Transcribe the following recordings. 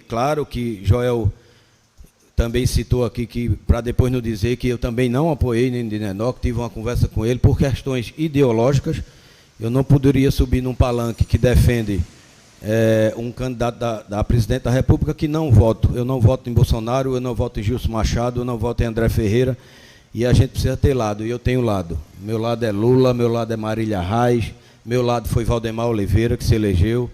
Claro que Joel também citou aqui que, para depois não dizer que eu também não apoiei Nindenó, que tive uma conversa com ele por questões ideológicas. Eu não poderia subir num palanque que defende um candidato da presidente da República que não voto. Eu não voto em Bolsonaro, eu não voto em Gilson Machado, eu não voto em André Ferreira, e a gente precisa ter lado, e eu tenho lado. Meu lado é Lula, meu lado é Marília Reis, meu lado foi Valdemar Oliveira, que se elegeu.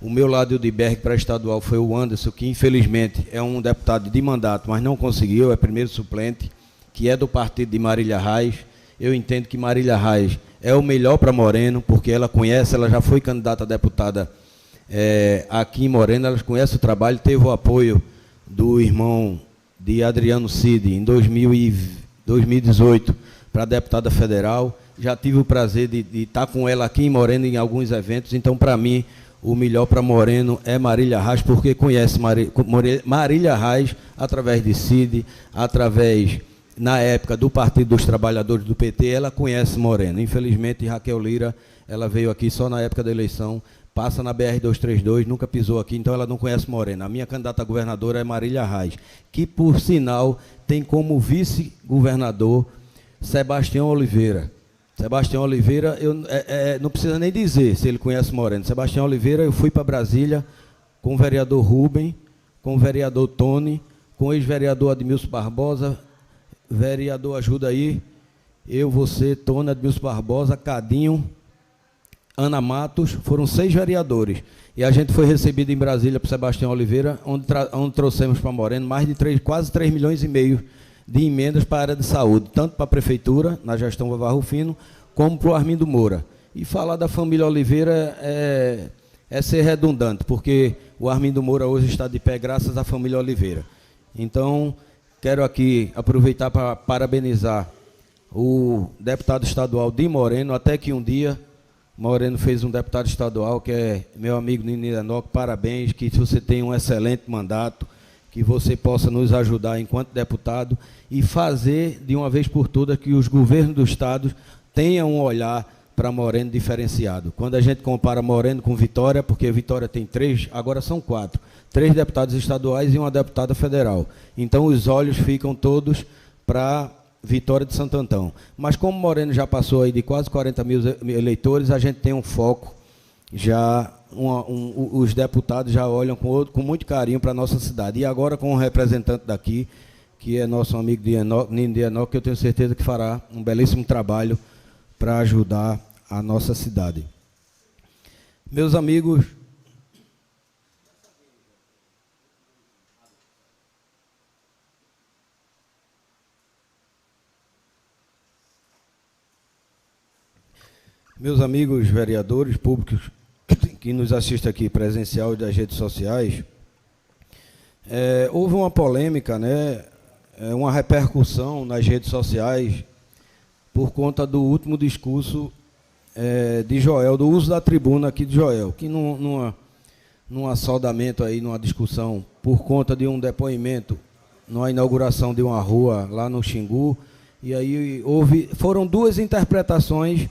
O meu lado de Berg para estadual foi o Anderson, que infelizmente é um deputado de mandato, mas não conseguiu, é primeiro suplente, que é do partido de Marília Reis. Eu entendo que Marília Reis é o melhor para Moreno, porque ela conhece, ela já foi candidata a deputada aqui em Moreno, ela conhece o trabalho, teve o apoio do irmão de Adriano Cid em 2018 para deputada federal. Já tive o prazer de estar com ela aqui em Moreno em alguns eventos, então, para mim, o melhor para Moreno é Marília Reis, porque conhece Marília Reis através de Cid, através, na época, do Partido dos Trabalhadores do PT, ela conhece Moreno. Infelizmente, Raquel Lira, ela veio aqui só na época da eleição, passa na BR-232, nunca pisou aqui, então ela não conhece Moreno. A minha candidata a governadora é Marília Reis, que, por sinal, tem como vice-governador Sebastião Oliveira. Sebastião Oliveira, não precisa nem dizer se ele conhece Moreno. Sebastião Oliveira, eu fui para Brasília com o vereador Rubem, com o vereador Tony, com o ex-vereador Admilson Barbosa, vereador ajuda aí, eu, você, Tony, Admilson Barbosa, Cadinho, Ana Matos, foram 6 vereadores. E a gente foi recebido em Brasília por Sebastião Oliveira, onde trouxemos para Moreno mais de quase 3,5 milhões de emendas para a área de saúde, tanto para a prefeitura, na gestão Vavá Rufino, como para o Armindo Moura. E falar da família Oliveira é ser redundante, porque o Armindo Moura hoje está de pé graças à família Oliveira. Então, quero aqui aproveitar para parabenizar o deputado estadual de Moreno, até que um dia Moreno fez um deputado estadual, que é meu amigo Nindenó. Parabéns, que você tenha um excelente mandato, que você possa nos ajudar enquanto deputado e fazer, de uma vez por todas, que os governos do Estado tenham um olhar para Moreno diferenciado. Quando a gente compara Moreno com Vitória, porque Vitória tem 3, agora são 4, 3 deputados estaduais e uma deputada federal. Então, os olhos ficam todos para Vitória de Santo Antão. Mas como Moreno já passou aí de quase 40 mil eleitores, a gente tem um foco já... os deputados já olham com muito carinho para a nossa cidade. E agora com um representante daqui, que é nosso amigo Nindenó, que eu tenho certeza que fará um belíssimo trabalho para ajudar a nossa cidade. Meus amigos, vereadores públicos que nos assiste aqui presencial e das redes sociais, houve uma polêmica, né, uma repercussão nas redes sociais por conta do último discurso de Joel, do uso da tribuna aqui de Joel, que num assodamento aí, numa discussão, por conta de um depoimento, numa inauguração de uma rua lá no Xingu, e aí foram 2 interpretações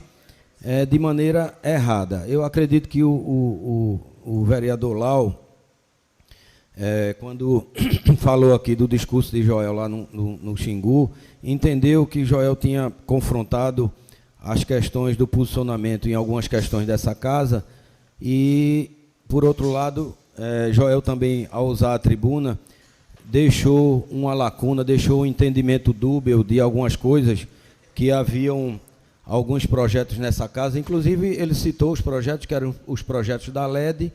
de maneira errada. Eu acredito que o vereador Lau, quando falou aqui do discurso de Joel lá no Xingu, entendeu que Joel tinha confrontado as questões do posicionamento em algumas questões dessa casa e, por outro lado, Joel também, ao usar a tribuna, deixou uma lacuna, deixou um entendimento dúbio de algumas coisas que haviam alguns projetos nessa casa, inclusive ele citou os projetos que eram os projetos da LED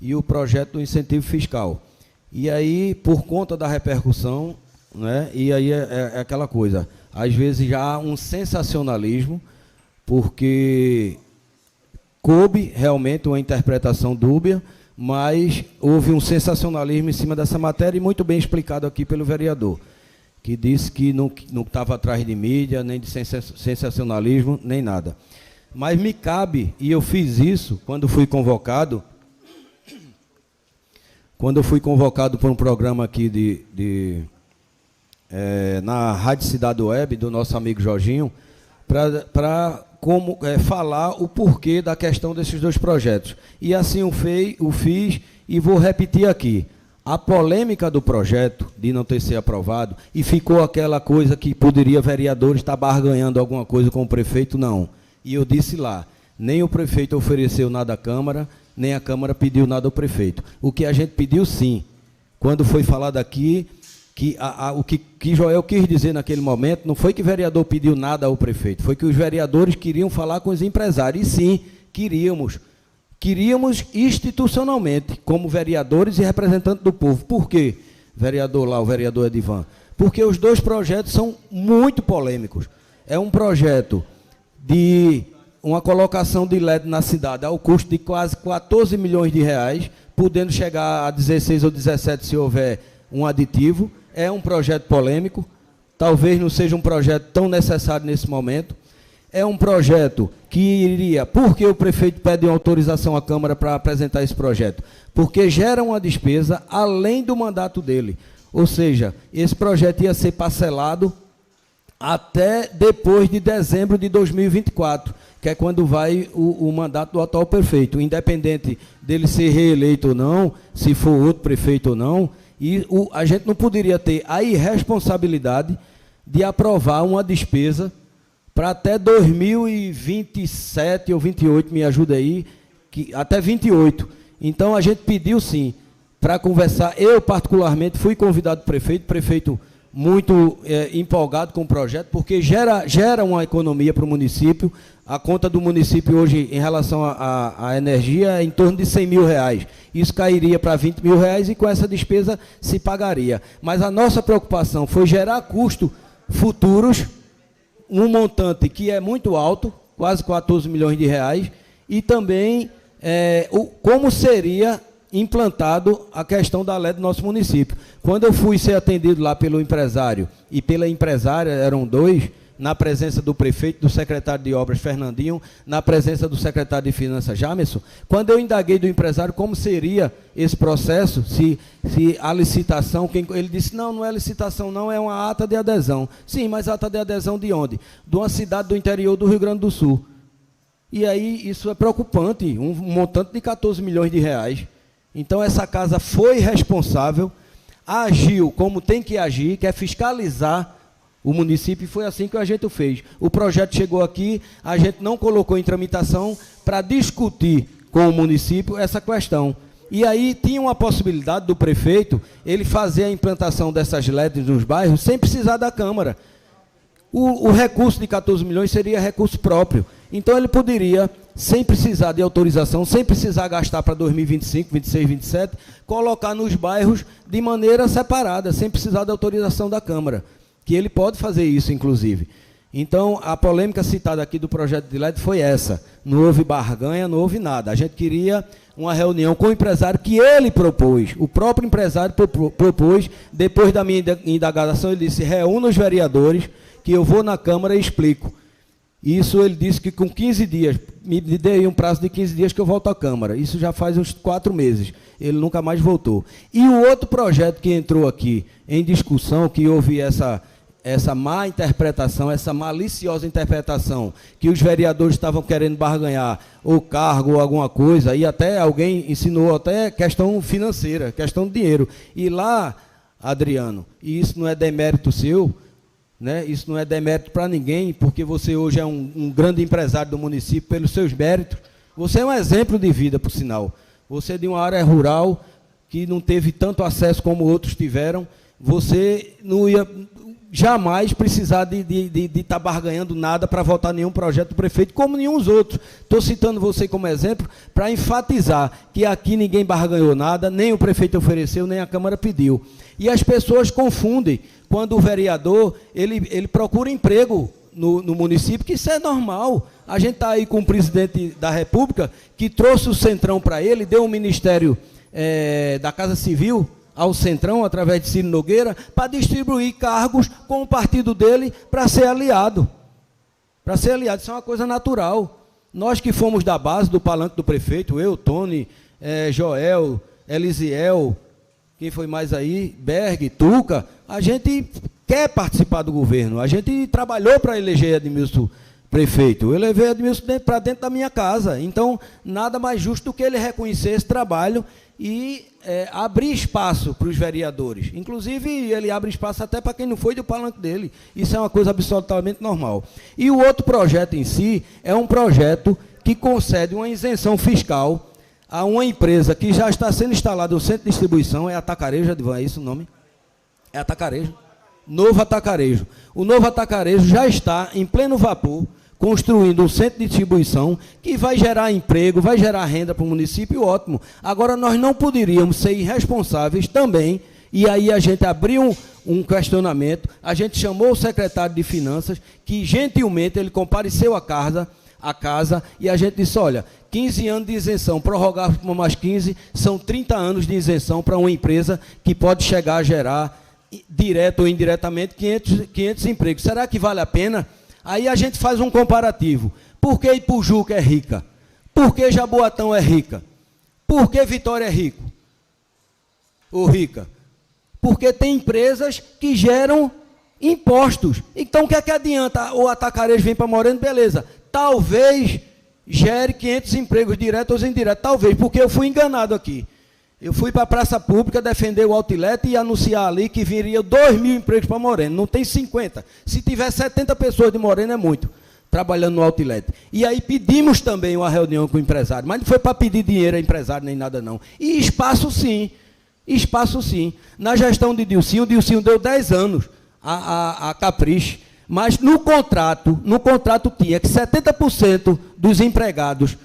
e o projeto do incentivo fiscal. E aí, por conta da repercussão, né, e aí é aquela coisa, às vezes já há um sensacionalismo, porque coube realmente uma interpretação dúbia, mas houve um sensacionalismo em cima dessa matéria, e muito bem explicado aqui pelo vereador, que disse que não estava atrás de mídia, nem de sensacionalismo, nem nada. Mas me cabe, e eu fiz isso quando fui convocado para um programa aqui na Rádio Cidade Web, do nosso amigo Jorginho, para falar o porquê da questão desses 2 projetos. E assim o fiz, e vou repetir aqui. A polêmica do projeto de não ter sido aprovado, e ficou aquela coisa que poderia vereadores estar barganhando alguma coisa com o prefeito, não. E eu disse lá, nem o prefeito ofereceu nada à Câmara, nem a Câmara pediu nada ao prefeito. O que a gente pediu, sim, quando foi falado aqui, que o que Joel quis dizer naquele momento, não foi que o vereador pediu nada ao prefeito, foi que os vereadores queriam falar com os empresários, e sim, queríamos institucionalmente, como vereadores e representantes do povo. Por quê, vereador lá, o vereador Edivan? Porque os dois projetos são muito polêmicos. É um projeto de uma colocação de LED na cidade ao custo de quase 14 milhões de reais, podendo chegar a 16 ou 17 se houver um aditivo. É um projeto polêmico, talvez não seja um projeto tão necessário nesse momento. É um projeto que iria... Por que o prefeito pede uma autorização à Câmara para apresentar esse projeto? Porque gera uma despesa além do mandato dele. Ou seja, esse projeto ia ser parcelado até depois de dezembro de 2024, que é quando vai o mandato do atual prefeito, independente dele ser reeleito ou não, se for outro prefeito ou não, e a gente não poderia ter a irresponsabilidade de aprovar uma despesa para até 2027 ou 28, me ajuda aí, até 28. Então, a gente pediu, sim, para conversar. Eu, particularmente, fui convidado do prefeito muito empolgado com o projeto, porque gera uma economia para o município. A conta do município hoje, em relação à energia, é em torno de 100 mil reais. Isso cairia para 20 mil reais e com essa despesa se pagaria. Mas a nossa preocupação foi gerar custos futuros, um montante que é muito alto, quase 14 milhões de reais, e também como seria implantado a questão da LED do nosso município. Quando eu fui ser atendido lá pelo empresário e pela empresária, eram dois, na presença do prefeito, do secretário de obras, Fernandinho, na presença do secretário de finanças, Jamerson, quando eu indaguei do empresário como seria esse processo, se a licitação, ele disse, não é licitação, não, é uma ata de adesão. Sim, mas ata de adesão de onde? De uma cidade do interior do Rio Grande do Sul. E aí isso é preocupante, um montante de 14 milhões de reais. Então essa casa foi responsável, agiu como tem que agir, que é fiscalizar o município, e foi assim que a gente fez. O projeto chegou aqui, a gente não colocou em tramitação para discutir com o município essa questão. E aí tinha uma possibilidade do prefeito, ele fazer a implantação dessas LEDs nos bairros sem precisar da Câmara. O recurso de 14 milhões seria recurso próprio. Então ele poderia, sem precisar de autorização, sem precisar gastar para 2025, 26, 27, colocar nos bairros de maneira separada, sem precisar da autorização da Câmara. Que ele pode fazer isso, inclusive. Então, a polêmica citada aqui do projeto de LED foi essa. Não houve barganha, não houve nada. A gente queria uma reunião com o empresário que ele propôs. O próprio empresário propôs. Depois da minha indagação, ele disse, reúna os vereadores, que eu vou na Câmara e explico. Isso ele disse que com 15 dias, me dei um prazo de 15 dias que eu volto à Câmara. Isso já faz uns 4 meses. Ele nunca mais voltou. E o outro projeto que entrou aqui em discussão, que houve essa má interpretação, essa maliciosa interpretação, que os vereadores estavam querendo barganhar ou cargo ou alguma coisa, e até alguém insinuou até questão financeira, questão de dinheiro. E lá, Adriano, e isso não é demérito seu, né? Isso não é demérito para ninguém, porque você hoje é um grande empresário do município pelos seus méritos. Você é um exemplo de vida, por sinal. Você é de uma área rural que não teve tanto acesso como outros tiveram. Você não ia jamais precisar de estar barganhando nada para votar nenhum projeto do prefeito, como nenhum dos outros. Estou citando você como exemplo para enfatizar que aqui ninguém barganhou nada, nem o prefeito ofereceu, nem a Câmara pediu. E as pessoas confundem quando o vereador ele procura emprego no município, que isso é normal. A gente está aí com o presidente da República, que trouxe o Centrão para ele, deu um ministério da Casa Civil ao Centrão, através de Ciro Nogueira, para distribuir cargos com o partido dele para ser aliado. Para ser aliado, isso é uma coisa natural. Nós que fomos da base, do palanque do prefeito, eu, Tony, Joel, Elisiel, quem foi mais aí? Berg, Tuca, a gente quer participar do governo, a gente trabalhou para eleger Edmilson prefeito, eu levei Edmilson para dentro da minha casa. Então, nada mais justo do que ele reconhecer esse trabalho e abrir espaço para os vereadores. Inclusive, ele abre espaço até para quem não foi do palanque dele. Isso é uma coisa absolutamente normal. E o outro projeto em si é um projeto que concede uma isenção fiscal a uma empresa que já está sendo instalada no centro de distribuição, é Atacarejo, Edvan, é isso o nome? É Atacarejo? Novo Atacarejo. O Novo Atacarejo já está em pleno vapor, construindo um centro de distribuição que vai gerar emprego, vai gerar renda para o município, ótimo. Agora, nós não poderíamos ser irresponsáveis também, e aí a gente abriu um questionamento, a gente chamou o secretário de Finanças, que gentilmente ele compareceu à casa, e a gente disse, olha, 15 anos de isenção, prorrogar por mais 15, são 30 anos de isenção para uma empresa que pode chegar a gerar, direto ou indiretamente, 500 empregos. Será que vale a pena? Aí a gente faz um comparativo. Por que Ipujuca é rica? Por que Jaboatão é rica? Por que Vitória é rico? Ou rica? Porque tem empresas que geram impostos. Então, o que é que adianta? O Atacarejo vem para Moreno, beleza. Talvez gere 500 empregos diretos ou indiretos. Talvez, porque eu fui enganado aqui. Eu fui para a praça pública defender o outlet e anunciar ali que viria 2.000 empregos para Moreno. Não tem 50. Se tiver 70 pessoas de Moreno, é muito, trabalhando no outlet. E aí pedimos também uma reunião com o empresário, mas não foi para pedir dinheiro a empresário nem nada, não. E espaço, sim. Espaço, sim. Na gestão de Dilcinho, o Dilcinho deu 10 anos a Capricho, mas no contrato tinha que 70% dos empregados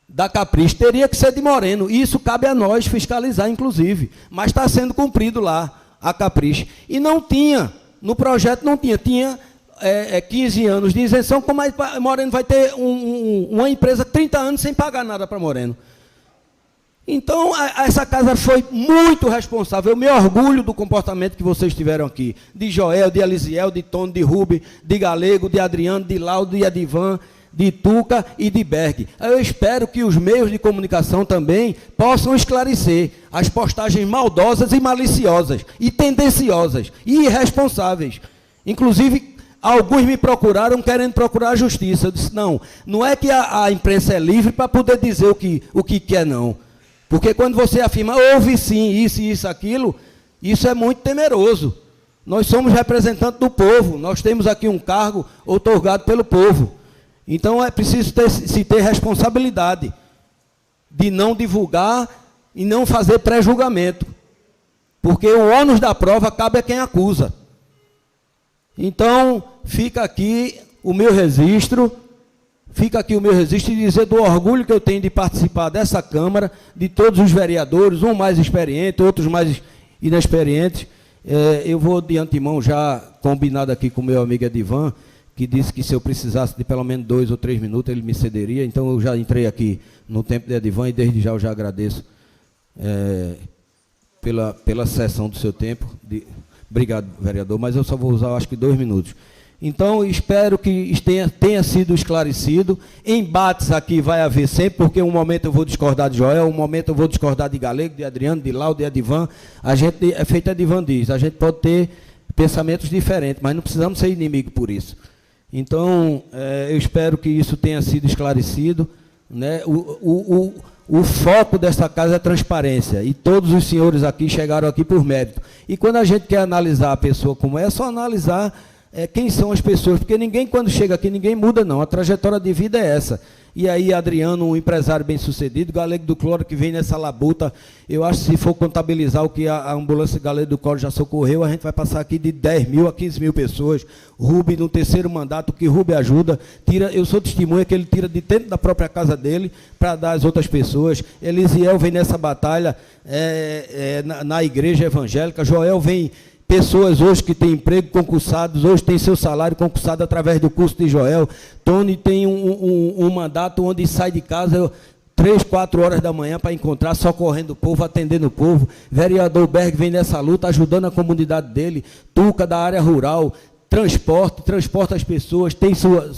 da Capricho teria que ser de Moreno. E isso cabe a nós fiscalizar, inclusive. Mas está sendo cumprido lá, a Capricho. E não tinha, no projeto não tinha. Tinha 15 anos de isenção, como Moreno vai ter uma empresa 30 anos sem pagar nada para Moreno. Então, essa casa foi muito responsável. Eu me orgulho do comportamento que vocês tiveram aqui. De Joel, de Elisiel, de Tony, de Rubi, de Galego, de Adriano, de Laudo, de Edivan, de Tuca e de Berg. Eu espero que os meios de comunicação também possam esclarecer as postagens maldosas e maliciosas, e tendenciosas, e irresponsáveis. Inclusive, alguns me procuraram querendo procurar a justiça. Eu disse, não é que a imprensa é livre para poder dizer o que quer, não. Porque quando você afirma, houve sim isso, isso, aquilo, isso é muito temeroso. Nós somos representantes do povo, nós temos aqui um cargo outorgado pelo povo. Então, é preciso se ter responsabilidade de não divulgar e não fazer pré-julgamento. Porque o ônus da prova cabe a quem acusa. Então, fica aqui o meu registro e dizer do orgulho que eu tenho de participar dessa Câmara, de todos os vereadores, um mais experiente, outros mais inexperientes. Eu vou de antemão já combinado aqui com o meu amigo Edivan, que disse que se eu precisasse de pelo menos 2 ou 3 minutos, ele me cederia. Então, eu já entrei aqui no tempo de Edivan e desde já eu já agradeço pela cessão do seu tempo. Obrigado, vereador, mas eu só vou usar, acho que 2 minutos. Então, espero que tenha sido esclarecido. Embates aqui vai haver sempre, porque um momento eu vou discordar de Joel, um momento eu vou discordar de Galego, de Adriano, de Laudo, de Edivan. A gente, é feito Edivan diz, a gente pode ter pensamentos diferentes, mas não precisamos ser inimigos por isso. Então, eu espero que isso tenha sido esclarecido, né? O foco dessa casa é transparência, e todos os senhores aqui chegaram aqui por mérito. E quando a gente quer analisar a pessoa como é só analisar quem são as pessoas, porque ninguém, quando chega aqui, ninguém muda, não. A trajetória de vida é essa. E aí, Adriano, um empresário bem-sucedido, Galego do Cloro, que vem nessa labuta, eu acho que se for contabilizar o que a ambulância Galego do Cloro já socorreu, a gente vai passar aqui de 10 mil a 15 mil pessoas. Rubi, no terceiro mandato, que Rubi ajuda, eu sou testemunha que ele tira de dentro da própria casa dele para dar às outras pessoas. Elisiel vem nessa batalha na igreja evangélica. Joel vem... Pessoas hoje que têm emprego concursados, hoje têm seu salário concursado através do curso de Joel. Tony tem um mandato onde sai de casa 3, 4 horas da manhã para encontrar, socorrendo o povo, atendendo o povo. Vereador Berg vem nessa luta, ajudando a comunidade dele. Tuca, da área rural, transporta as pessoas, tem sua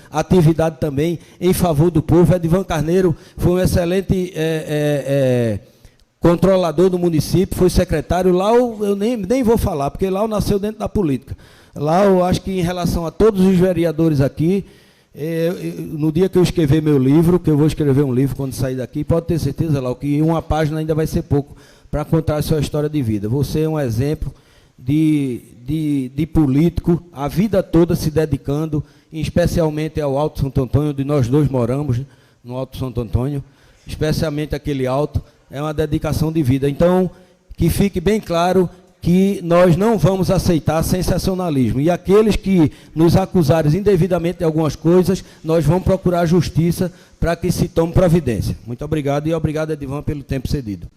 atividade também em favor do povo. Edivan Carneiro foi um excelente... controlador do município, foi secretário. Lá eu nem vou falar, porque lá nasceu dentro da política. Lá eu acho que em relação a todos os vereadores aqui, No dia que eu escrever meu livro, que eu vou escrever um livro quando sair daqui, pode ter certeza, Lau, que uma página ainda vai ser pouco para contar a sua história de vida. Você é um exemplo de político, a vida toda se dedicando, especialmente ao Alto Santo Antônio, onde nós dois moramos, no Alto Santo Antônio, especialmente aquele alto, é uma dedicação de vida. Então, que fique bem claro que nós não vamos aceitar sensacionalismo. E aqueles que nos acusarem indevidamente de algumas coisas, nós vamos procurar a justiça para que se tome providência. Muito obrigado e obrigado, Edivan, pelo tempo cedido.